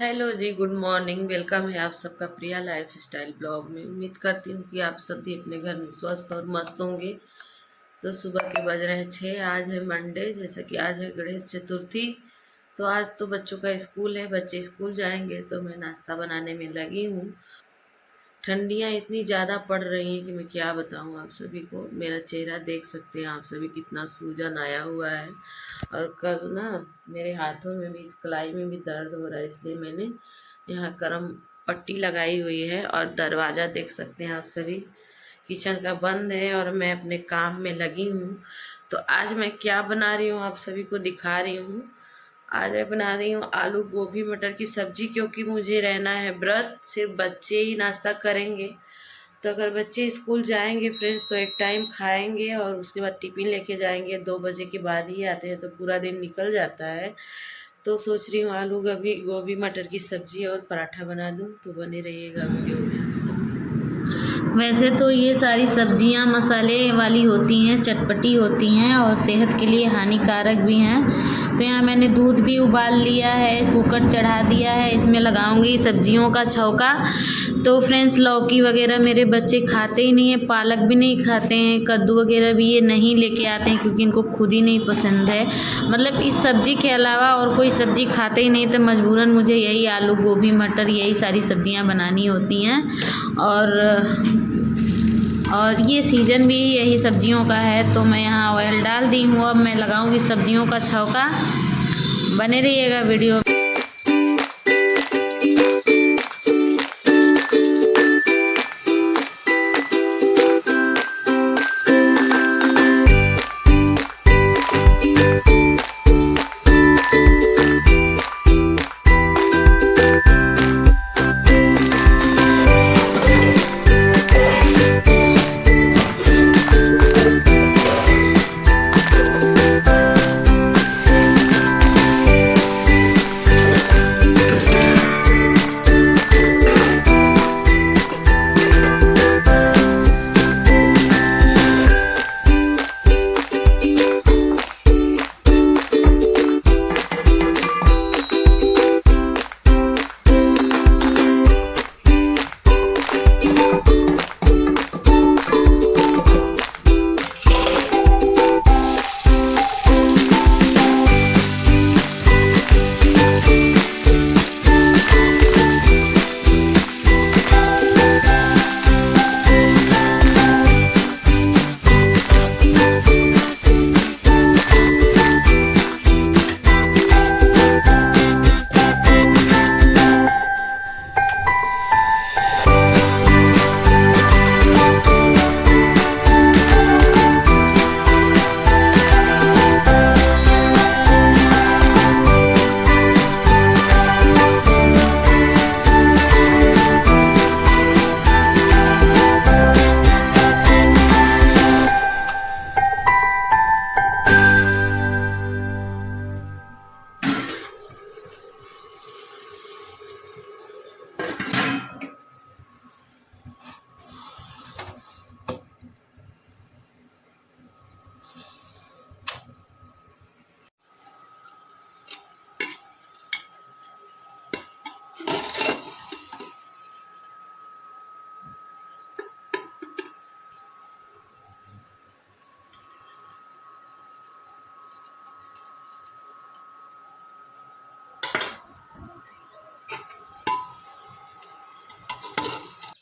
Hello जी, good morning. Welcome है आप सबका प्रिया लाइफ स्टाइल ब्लॉग में। उम्मीद करती हूँ कि आप सब भी अपने घर में स्वस्थ और मस्त होंगे। तो सुबह के बज रहे हैं 6। आज है मंडे, जैसा कि आज है गणेश चतुर्थी। तो आज तो बच्चों का स्कूल है, बच्चे स्कूल जाएंगे तो मैं नाश्ता बनाने में लगी हूँ। ठंडियाँ इतनी ज़्यादा पड़ रही हैं कि मैं क्या बताऊँ आप सभी को। मेरा चेहरा देख सकते हैं आप सभी, कितना सूजन आया हुआ है। और कल ना मेरे हाथों में भी, इस कलाई में भी दर्द हो रहा है, इसलिए मैंने यहाँ गरम पट्टी लगाई हुई है। और दरवाज़ा देख सकते हैं आप सभी, किचन का बंद है और मैं अपने काम में लगी हूँ। तो आज मैं क्या बना रही हूँ आप सभी को दिखा रही हूँ। आज मैं बना रही हूँ आलू गोभी मटर की सब्जी, क्योंकि मुझे रहना है व्रत। सिर्फ बच्चे ही नाश्ता करेंगे। तो अगर बच्चे स्कूल जाएंगे फ्रेंड्स तो एक टाइम खाएंगे और उसके बाद टिफिन लेके जाएंगे। 2 बजे के बाद ही आते हैं तो पूरा दिन निकल जाता है। तो सोच रही हूँ आलू गोभी गोभी मटर की सब्जी और पराठा बना दूँ। तो बने रहिएगा वीडियो में आप सब। वैसे तो ये सारी सब्जियां मसाले वाली होती हैं, चटपटी होती हैं और सेहत के लिए हानिकारक भी हैं। तो यहाँ मैंने दूध भी उबाल लिया है, कुकर चढ़ा दिया है, इसमें लगाऊंगी सब्जियों का छौंका। तो फ्रेंड्स, लौकी वगैरह मेरे बच्चे खाते ही नहीं हैं, पालक भी नहीं खाते हैं, कद्दू वगैरह भी ये नहीं लेके आते हैं क्योंकि इनको खुद ही नहीं पसंद है। मतलब इस सब्जी के अलावा और कोई सब्जी खाते ही नहीं, तो मजबूरन मुझे यही आलू गोभी मटर यही सारी सब्जियां बनानी होती हैं। और ये सीज़न भी यही सब्जियों का है। तो मैं यहाँ ऑयल डाल दी हूँ, अब मैं लगाऊंगी सब्जियों का छौंका। बने रहिएगा वीडियो।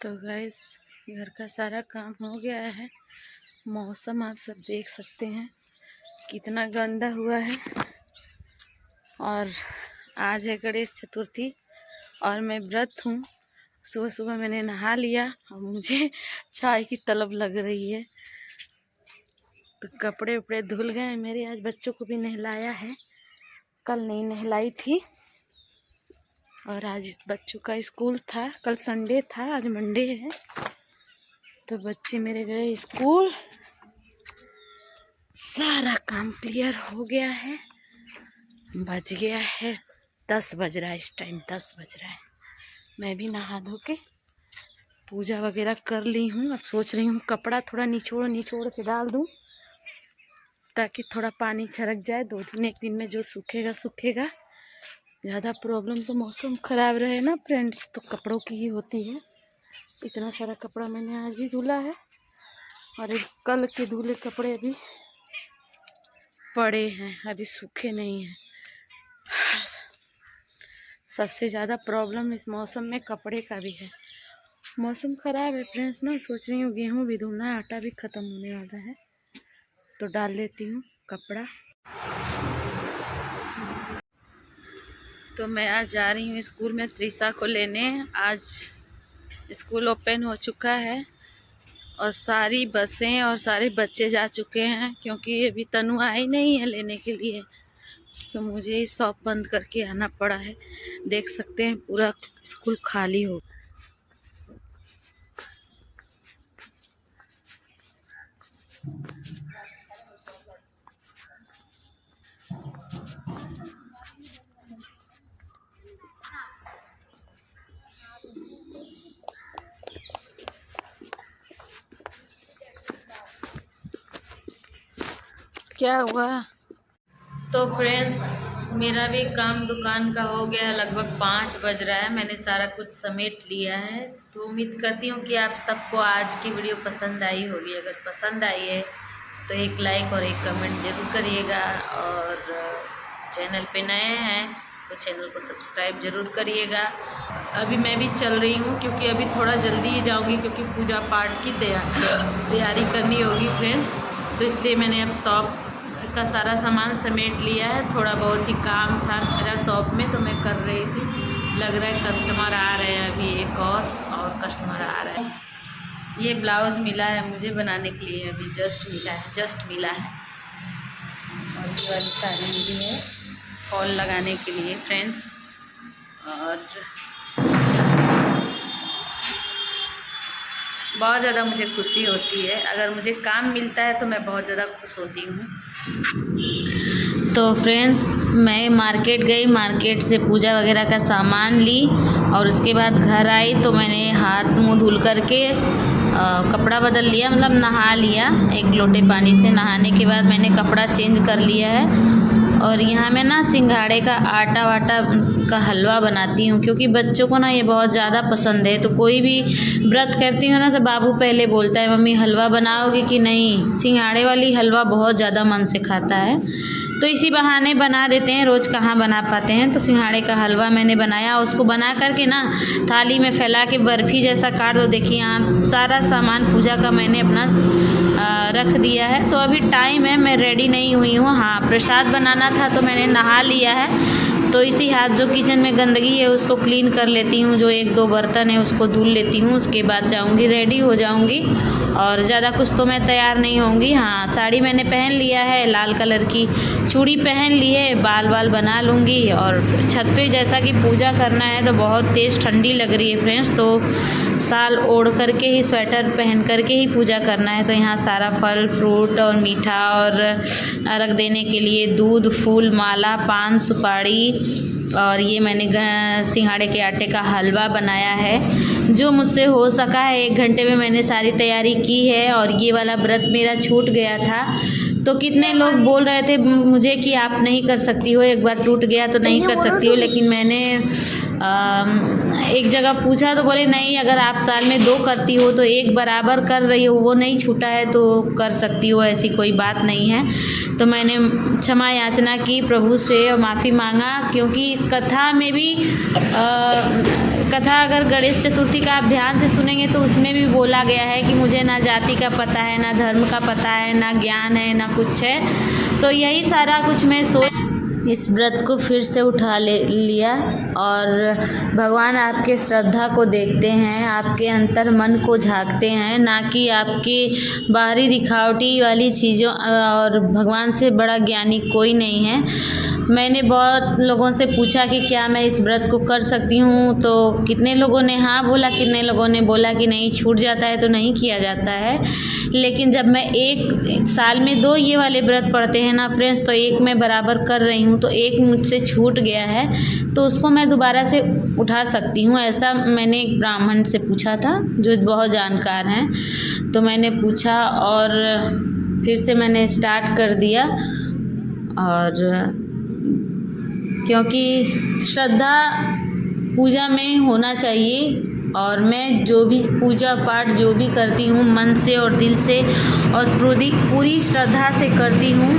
तो गाइस, घर का सारा काम हो गया है। मौसम आप सब देख सकते हैं कितना गंदा हुआ है। और आज है गणेश चतुर्थी और मैं व्रत हूँ। सुबह सुबह मैंने नहा लिया और मुझे चाय की तलब लग रही है। तो कपड़े उपड़े धुल गए मेरे। आज बच्चों को भी नहलाया है, कल नहीं नहलाई थी। और आज बच्चों का स्कूल था, कल संडे था, आज मंडे है। तो बच्चे मेरे गए स्कूल। सारा काम क्लियर हो गया है। बज गया है 10 बज रहा है, इस टाइम 10 बज रहा है। मैं भी नहा धो के पूजा वगैरह कर ली हूँ। अब सोच रही हूँ कपड़ा थोड़ा निचोड़ के डाल दूँ ताकि थोड़ा पानी छरक जाए। 2 दिन 1 दिन में जो सूखेगा सूखेगा। ज़्यादा प्रॉब्लम तो मौसम ख़राब रहे ना फ्रेंड्स तो कपड़ों की ही होती है। इतना सारा कपड़ा मैंने आज भी धुला है और कल के धुले कपड़े अभी पड़े हैं, अभी सूखे नहीं हैं। सबसे ज़्यादा प्रॉब्लम इस मौसम में कपड़े का भी है। मौसम ख़राब है फ्रेंड्स ना, सोच रही हूँ गेहूँ भी धुलना है, आटा भी ख़त्म होने वाला है तो डाल लेती हूँ कपड़ा। तो मैं आज जा रही हूँ स्कूल में त्रिशा को लेने। आज स्कूल ओपन हो चुका है और सारी बसें और सारे बच्चे जा चुके हैं, क्योंकि अभी तनु आई नहीं है लेने के लिए, तो मुझे ही शॉप बंद करके आना पड़ा है। देख सकते हैं पूरा स्कूल खाली हो। क्या हुआ? तो फ्रेंड्स मेरा भी काम दुकान का हो गया है, लगभग 5 बज रहा है। मैंने सारा कुछ समेट लिया है, तो उम्मीद करती हूँ कि आप सबको आज की वीडियो पसंद आई होगी। अगर पसंद आई है तो एक लाइक और एक कमेंट ज़रूर करिएगा, और चैनल पे नए हैं तो चैनल को सब्सक्राइब ज़रूर करिएगा। अभी मैं भी चल रही हूँ, क्योंकि अभी थोड़ा जल्दी ही जाऊँगी, क्योंकि पूजा पाठ की तैयारी करनी होगी फ्रेंड्स। तो इसलिए मैंने अब शॉप का सारा सामान समेट लिया है। थोड़ा बहुत ही काम था मेरा शॉप में, तो मैं कर रही थी। लग रहा है कस्टमर आ रहे हैं, अभी एक और कस्टमर आ रहा है। ये ब्लाउज़ मिला है मुझे बनाने के लिए, अभी जस्ट मिला है। और ये वाली साड़ी मिली है फॉल लगाने के लिए फ्रेंड्स। और बहुत ज़्यादा मुझे खुशी होती है, अगर मुझे काम मिलता है तो मैं बहुत ज़्यादा खुश होती हूँ। तो फ्रेंड्स मैं मार्केट गई, मार्केट से पूजा वगैरह का सामान ली और उसके बाद घर आई तो मैंने हाथ मुंह धुल करके कपड़ा बदल लिया, मतलब नहा लिया। एक लोटे पानी से नहाने के बाद मैंने कपड़ा चेंज कर लिया है। और यहाँ मैं ना सिंघाड़े का आटा वाटा का हलवा बनाती हूँ, क्योंकि बच्चों को ना ये बहुत ज़्यादा पसंद है। तो कोई भी व्रत करती हूँ ना तो बाबू पहले बोलता है मम्मी हलवा बनाओगी कि नहीं। सिंघाड़े वाली हलवा बहुत ज़्यादा मन से खाता है, तो इसी बहाने बना देते हैं, रोज़ कहाँ बना पाते हैं। तो सिंघाड़े का हलवा मैंने बनाया, उसको बना करके ना थाली में फैला के बर्फ़ी जैसा काट दो। देखिए यहाँ सारा सामान पूजा का मैंने अपना रख दिया है। तो अभी टाइम है, मैं रेडी नहीं हुई हूँ। हाँ, प्रसाद बनाना था तो मैंने नहा लिया है। तो इसी हाथ जो किचन में गंदगी है उसको क्लीन कर लेती हूँ, जो 1-2 बर्तन है उसको धुल लेती हूँ। उसके बाद जाऊँगी, रेडी हो जाऊँगी, और ज़्यादा कुछ तो मैं तैयार नहीं होंगी। हाँ, साड़ी मैंने पहन लिया है, लाल कलर की चूड़ी पहन ली है, बाल बना लूँगी। और छत पे जैसा कि पूजा करना है तो बहुत तेज़ ठंडी लग रही है फ्रेंड्स, तो शाल ओढ़ करके ही, स्वेटर पहन करके ही पूजा करना है। तो यहाँ सारा फल फ्रूट और मीठा और रख देने के लिए दूध, फूल, माला, पान, सुपारी, और ये मैंने सिंघाड़े के आटे का हलवा बनाया है। जो मुझसे हो सका है 1 घंटे में मैंने सारी तैयारी की है। और ये वाला व्रत मेरा छूट गया था, तो कितने लोग बोल रहे थे मुझे कि आप नहीं कर सकती हो, एक बार टूट गया तो नहीं कर सकती हो। लेकिन मैंने एक जगह पूछा तो बोले नहीं, अगर आप साल में 2 करती हो तो 1 बराबर कर रही हो, वो नहीं छूटा है तो कर सकती हो, ऐसी कोई बात नहीं है। तो मैंने क्षमा याचना की प्रभु से और माफ़ी मांगा, क्योंकि इस कथा में भी कथा अगर गणेश चतुर्थी का आप ध्यान से सुनेंगे तो उसमें भी बोला गया है कि मुझे ना जाति का पता है, ना धर्म का पता है, ना ज्ञान है, ना कुछ है। तो यही सारा कुछ मैं इस व्रत को फिर से उठा लिया। और भगवान आपके श्रद्धा को देखते हैं, आपके अंतर मन को झांकते हैं, ना कि आपकी बाहरी दिखावटी वाली चीज़ों। और भगवान से बड़ा ज्ञानी कोई नहीं है। मैंने बहुत लोगों से पूछा कि क्या मैं इस व्रत को कर सकती हूँ, तो कितने लोगों ने हाँ बोला, कितने लोगों ने बोला कि नहीं, छूट जाता है तो नहीं किया जाता है। लेकिन जब मैं 1 साल में 2 ये वाले व्रत पढ़ते हैं ना फ्रेंड्स, तो 1 मैं बराबर कर रही हूँ, तो 1 मुझसे छूट गया है तो उसको मैं दोबारा से उठा सकती हूँ। ऐसा मैंने एक ब्राह्मण से पूछा था जो बहुत जानकार हैं, तो मैंने पूछा और फिर से मैंने स्टार्ट कर दिया। और क्योंकि श्रद्धा पूजा में होना चाहिए। और मैं जो भी पूजा पाठ जो भी करती हूँ मन से और दिल से और पूरी श्रद्धा से करती हूँ।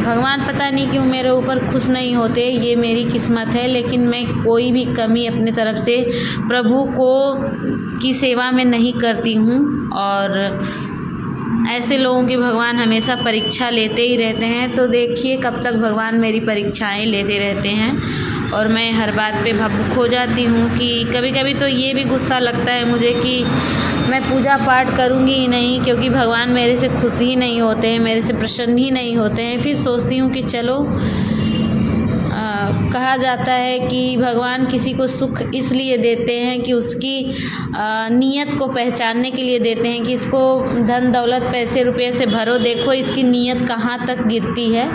भगवान पता नहीं क्यों मेरे ऊपर खुश नहीं होते, ये मेरी किस्मत है। लेकिन मैं कोई भी कमी अपनी तरफ से प्रभु की सेवा में नहीं करती हूँ। और ऐसे लोगों की भगवान हमेशा परीक्षा लेते ही रहते हैं। तो देखिए कब तक भगवान मेरी परीक्षाएं लेते रहते हैं। और मैं हर बात पे भावुक हो जाती हूँ कि कभी कभी तो ये भी गुस्सा लगता है मुझे कि मैं पूजा पाठ करूँगी ही नहीं, क्योंकि भगवान मेरे से खुश ही नहीं होते हैं, मेरे से प्रसन्न ही नहीं होते हैं। फिर सोचती हूँ कि चलो कहा जाता है कि भगवान किसी को सुख इसलिए देते हैं कि उसकी नीयत को पहचानने के लिए देते हैं कि इसको धन दौलत पैसे रुपये से भरो, देखो इसकी नीयत कहाँ तक गिरती है।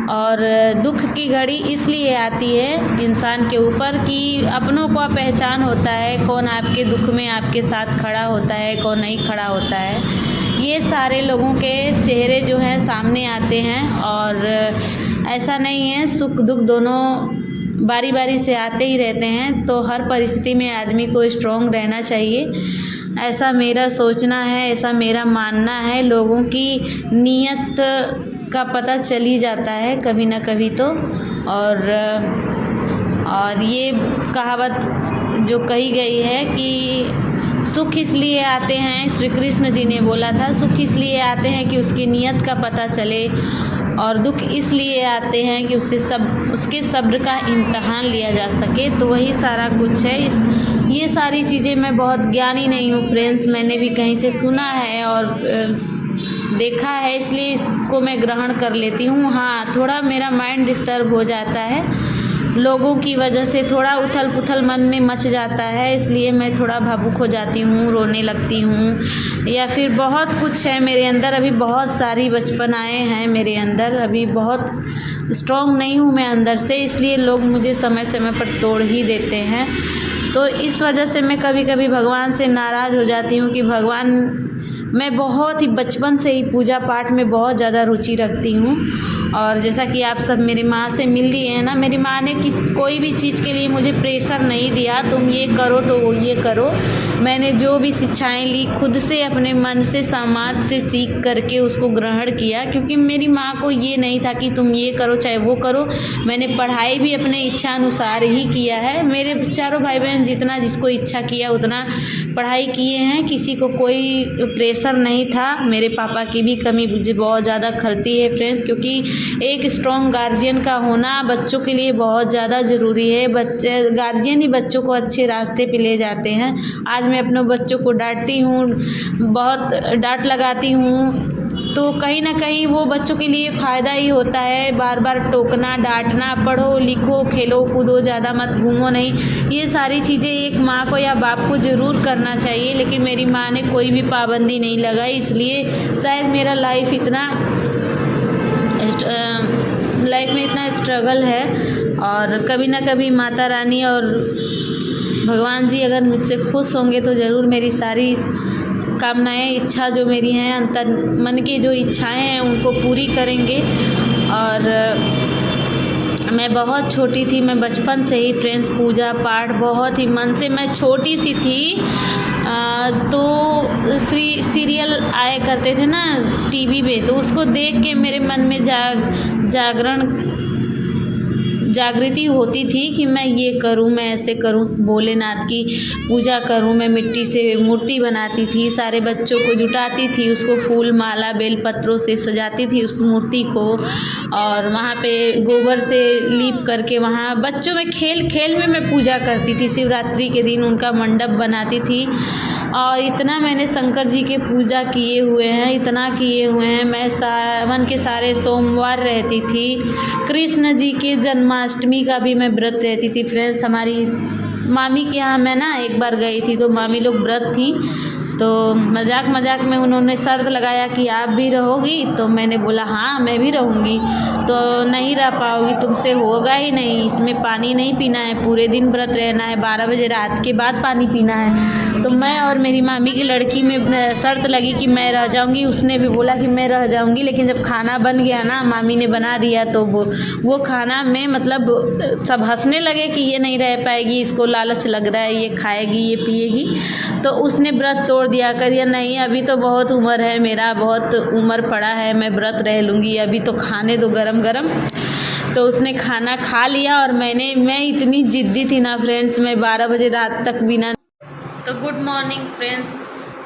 और दुख की घड़ी इसलिए आती है इंसान के ऊपर कि अपनों को पहचान होता है, कौन आपके दुख में आपके साथ खड़ा होता है, कौन नहीं खड़ा होता है। ये सारे लोगों के चेहरे जो हैं सामने आते हैं। और ऐसा नहीं है, सुख दुख दोनों बारी बारी से आते ही रहते हैं। तो हर परिस्थिति में आदमी को स्ट्रॉन्ग रहना चाहिए, ऐसा मेरा सोचना है, ऐसा मेरा मानना है। लोगों की नीयत का पता चल ही जाता है कभी ना कभी तो। और ये कहावत जो कही गई है कि सुख इसलिए आते हैं, श्री कृष्ण जी ने बोला था, सुख इसलिए आते हैं कि उसकी नीयत का पता चले, और दुख इसलिए आते हैं कि उसके सब्र का इम्तहान लिया जा सके। तो वही सारा कुछ है। ये सारी चीज़ें मैं बहुत ज्ञानी नहीं हूँ फ्रेंड्स, मैंने भी कहीं से सुना है और देखा है, इसलिए इसको मैं ग्रहण कर लेती हूँ। हाँ, थोड़ा मेरा माइंड डिस्टर्ब हो जाता है, लोगों की वजह से थोड़ा उथल पुथल मन में मच जाता है, इसलिए मैं थोड़ा भावुक हो जाती हूँ, रोने लगती हूँ। या फिर बहुत कुछ है मेरे अंदर, अभी बहुत सारी बचपनाएँ हैं मेरे अंदर, अभी बहुत स्ट्रॉन्ग नहीं हूँ मैं अंदर से, इसलिए लोग मुझे समय समय पर तोड़ ही देते हैं। तो इस वजह से मैं कभी कभी भगवान से नाराज़ हो जाती हूँ कि भगवान, मैं बहुत ही बचपन से ही पूजा पाठ में बहुत ज़्यादा रुचि रखती हूँ। और जैसा कि आप सब मेरी माँ से मिल लिए हैं ना, मेरी माँ ने कोई भी चीज़ के लिए मुझे प्रेशर नहीं दिया, तुम ये करो तो वो ये करो। मैंने जो भी शिक्षाएं ली खुद से अपने मन से समाज से सीख करके उसको ग्रहण किया, क्योंकि मेरी माँ को ये नहीं था कि तुम ये करो चाहे वो करो। मैंने पढ़ाई भी अपने इच्छा अनुसार ही किया है। मेरे चारों भाई बहन जितना जिसको इच्छा किया उतना पढ़ाई किए हैं, किसी को कोई प्रेशर नहीं था। मेरे पापा की भी कमी मुझे बहुत ज़्यादा खलती है फ्रेंड्स, क्योंकि एक स्ट्रॉन्ग गार्जियन का होना बच्चों के लिए बहुत ज़्यादा ज़रूरी है। गार्जियन ही बच्चों को अच्छे रास्ते पे ले जाते हैं। आज मैं अपने बच्चों को डांटती हूँ, बहुत डांट लगाती हूँ, तो कहीं ना कहीं वो बच्चों के लिए फ़ायदा ही होता है। बार बार टोकना, डांटना, पढ़ो लिखो खेलो कूदो, ज़्यादा मत घूमो नहीं, ये सारी चीज़ें एक माँ को या बाप को ज़रूर करना चाहिए। लेकिन मेरी माँ ने कोई भी पाबंदी नहीं लगाई, इसलिए शायद मेरा लाइफ में इतना स्ट्रगल है। और कभी ना कभी माता रानी और भगवान जी अगर मुझसे खुश होंगे तो ज़रूर मेरी सारी कामनाएं, इच्छा जो मेरी हैं, अंतर मन की जो इच्छाएं हैं उनको पूरी करेंगे। और मैं बहुत छोटी थी, मैं बचपन से ही फ्रेंड्स पूजा पाठ बहुत ही मन से, मैं छोटी सी थी तो सीरियल आया करते थे ना टीवी पे, तो उसको देख के मेरे मन में जागृति होती थी कि मैं ये करूं, मैं ऐसे करूं, भोलेनाथ की पूजा करूं। मैं मिट्टी से मूर्ति बनाती थी, सारे बच्चों को जुटाती थी, उसको फूल माला बेलपत्रों से सजाती थी उस मूर्ति को, और वहाँ पे गोबर से लीप करके वहाँ बच्चों में खेल खेल में मैं पूजा करती थी। शिवरात्रि के दिन उनका मंडप बनाती थी। और इतना मैंने शंकर जी के पूजा किए हुए हैं, इतना किए हुए हैं। मैं सावन के सारे सोमवार रहती थी। कृष्ण जी के जन्माष्टमी का भी मैं व्रत रहती थी फ्रेंड्स। हमारी मामी के यहाँ मैं ना एक बार गई थी तो मामी लोग व्रत थी, तो मजाक मजाक में उन्होंने शर्त लगाया कि आप भी रहोगी, तो मैंने बोला हाँ मैं भी रहूँगी। तो नहीं रह पाओगी, तुमसे होगा ही नहीं, इसमें पानी नहीं पीना है, पूरे दिन व्रत रहना है, 12 बजे रात के बाद पानी पीना है। तो मैं और मेरी मामी की लड़की में शर्त लगी कि मैं रह जाऊँगी, उसने भी बोला कि मैं रह जाऊँगी। लेकिन जब खाना बन गया ना, मामी ने बना दिया, तो वो खाना में मतलब सब हंसने लगे कि ये नहीं रह पाएगी, इसको लालच लग रहा है, ये खाएगी ये पिएगी। तो उसने व्रत तोड़ दिया, कर दिया नहीं अभी तो बहुत उम्र है, मेरा बहुत उम्र पड़ा है, मैं व्रत रह लूँगी, अभी तो खाने दो गरम गरम। तो उसने खाना खा लिया और मैं इतनी ज़िद्दी थी ना फ्रेंड्स, मैं 12 बजे रात तक बिना। तो गुड मॉर्निंग फ्रेंड्स,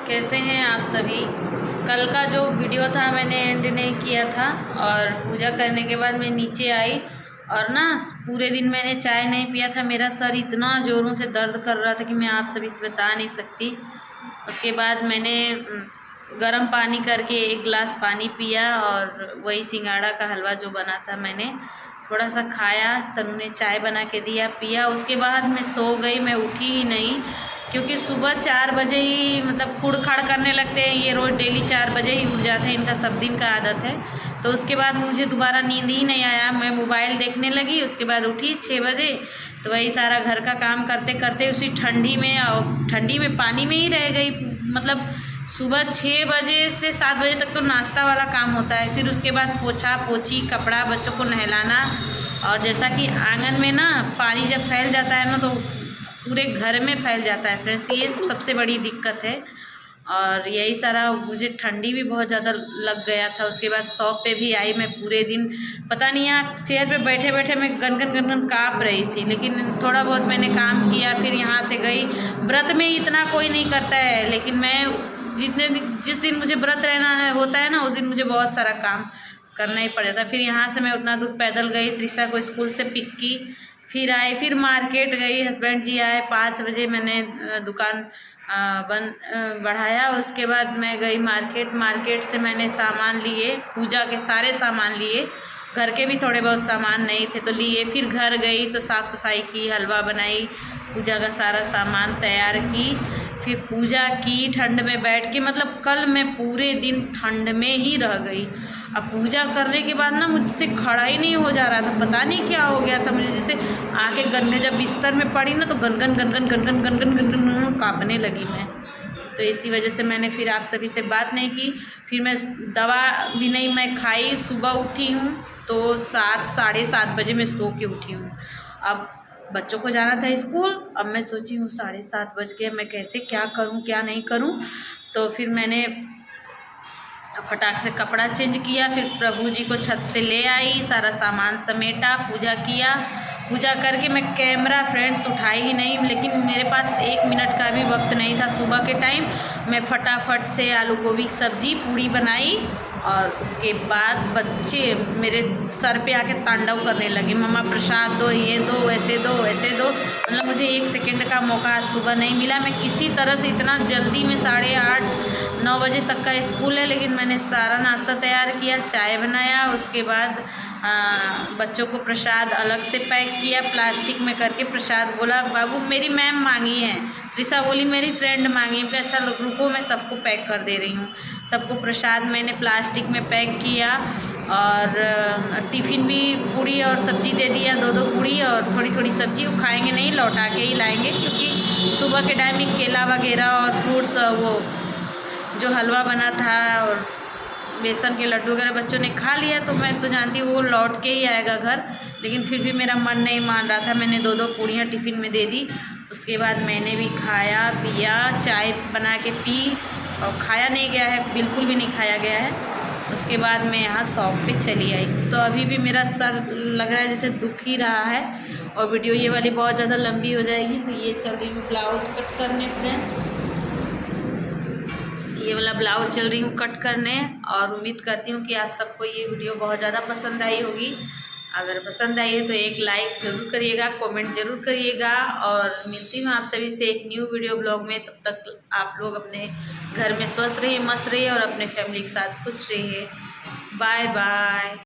कैसे हैं आप सभी। कल का जो वीडियो था मैंने एंड नहीं किया था, और पूजा करने के बाद मैं नीचे आई और ना पूरे दिन मैंने चाय नहीं पिया था। मेरा सर इतना ज़ोरों से दर्द कर रहा था कि मैं आप सभी से बता नहीं सकती। उसके बाद मैंने गर्म पानी करके 1 गिलास पानी पिया, और वही सिंगाड़ा का हलवा जो बना था मैंने थोड़ा सा खाया। तनु ने चाय बना के दिया, पिया। उसके बाद मैं सो गई, मैं उठी ही नहीं, क्योंकि सुबह 4 बजे ही मतलब खुड़खाड़ करने लगते हैं ये, रोज़ डेली 4 बजे ही उठ जाते हैं, इनका सब दिन का आदत है। तो उसके बाद मुझे दोबारा नींद ही नहीं आया, मैं मोबाइल देखने लगी। उसके बाद उठी 6 बजे, तो वही सारा घर का काम करते करते उसी ठंडी में पानी में ही रह गई। मतलब सुबह 6 बजे से 7 बजे तक तो नाश्ता वाला काम होता है, फिर उसके बाद पोछा पोछी, कपड़ा, बच्चों को नहलाना। और जैसा कि आंगन में ना पानी जब फैल जाता है ना, तो पूरे घर में फैल जाता है फ्रेंड्स, ये सबसे बड़ी दिक्कत है। और यही सारा, मुझे ठंडी भी बहुत ज़्यादा लग गया था। उसके बाद शॉप पे भी आई मैं, पूरे दिन पता नहीं, यहाँ चेयर पे बैठे बैठे मैं गनगन काँप रही थी। लेकिन थोड़ा बहुत मैंने काम किया, फिर यहाँ से गई। व्रत में इतना कोई नहीं करता है, लेकिन मैं जिस दिन मुझे व्रत रहना होता है ना, उस दिन मुझे बहुत सारा काम करना ही पड़ जाता है। फिर यहाँ से मैं उतना दूर पैदल गई, त्रिशा को स्कूल से पिक की, फिर आई, फिर मार्केट गई, हस्बैंड जी आए 5 बजे, मैंने दुकान बढ़ाया। उसके बाद मैं गई मार्केट से मैंने सामान लिए, पूजा के सारे सामान लिए, घर के भी थोड़े बहुत सामान नहीं थे तो लिए। फिर घर गई तो साफ़ सफाई की, हलवा बनाई, पूजा का सारा सामान तैयार की, फिर पूजा की ठंड में बैठ के। मतलब कल मैं पूरे दिन ठंड में ही रह गई। अब पूजा करने के बाद ना मुझसे खड़ा ही नहीं हो जा रहा था, पता नहीं क्या हो गया था मुझे। जैसे आके गन्ने जब बिस्तर में पड़ी ना, तो गनगन गनगन गनगन गनगन गनगन काँपने लगी मैं। तो इसी वजह से मैंने फिर आप सभी से बात नहीं की। फिर मैं दवा भी नहीं मैं खाई, सुबह उठी हूँ तो 7 साढ़े 7 बजे मैं सो के उठी हूँ। अब बच्चों को जाना था स्कूल, अब मैं सोची हूँ 7:30 बज गए, मैं कैसे क्या करूँ क्या नहीं करूँ। तो फिर मैंने फटाक से कपड़ा चेंज किया, फिर प्रभु जी को छत से ले आई, सारा सामान समेटा, पूजा किया। पूजा करके मैं कैमरा फ्रेंड्स उठाई ही नहीं, लेकिन मेरे पास 1 मिनट का भी वक्त नहीं था। सुबह के टाइम मैं फटाफट से आलू गोभी सब्जी पूड़ी बनाई, और उसके बाद बच्चे मेरे सर पे आके तांडव करने लगे, मम्मा प्रसाद दो, ये दो, वैसे दो वैसे दो। मतलब मुझे 1 सेकंड का मौका आज सुबह नहीं मिला। मैं किसी तरह से इतना जल्दी में 8:30-9 बजे तक का स्कूल है, लेकिन मैंने सारा नाश्ता तैयार किया, चाय बनाया। उसके बाद बच्चों को प्रसाद अलग से पैक किया प्लास्टिक में करके। प्रसाद बोला बाबू मेरी मैम मांगी है, त्रिशा बोली मेरी फ्रेंड मांगी है। अच्छा रुको मैं सबको पैक कर दे रही हूँ। सबको प्रसाद मैंने प्लास्टिक में पैक किया, और टिफ़िन भी पूड़ी और सब्जी दे दिया, 2-2 पूड़ी और थोड़ी थोड़ी सब्जी। वो खाएंगे नहीं, लौटा के ही लाएंगे, क्योंकि सुबह के टाइम में केला वगैरह और फ्रूट्स, वो जो हलवा बना था और बेसन के लड्डू वगैरह बच्चों ने खा लिया, तो मैं तो जानती हूँ वो लौट के ही आएगा घर। लेकिन फिर भी मेरा मन नहीं मान रहा था, मैंने 2-2 पूड़ियाँ टिफ़िन में दे दी। उसके बाद मैंने भी खाया पिया, चाय बना के पी, और खाया नहीं गया है, बिल्कुल भी नहीं खाया गया है। उसके बाद मैं यहाँ शॉप पे चली आई। तो अभी भी मेरा सर लग रहा है जैसे दुख ही रहा है, और वीडियो ये वाली बहुत ज़्यादा लंबी हो जाएगी। तो ये चल रही हूँ ब्लाउज कट करने फ्रेंड्स, ये वाला ब्लाउज चल रही हूँ कट करने। और उम्मीद करती हूँ कि आप सबको ये वीडियो बहुत ज़्यादा पसंद आई होगी। अगर पसंद आई है तो एक लाइक ज़रूर करिएगा, कमेंट ज़रूर करिएगा, और मिलती हूँ आप सभी से एक न्यू वीडियो ब्लॉग में। तब तक आप लोग अपने घर में स्वस्थ रहिए, मस्त रहिए, और अपने फैमिली के साथ खुश रहिए। Bye bye.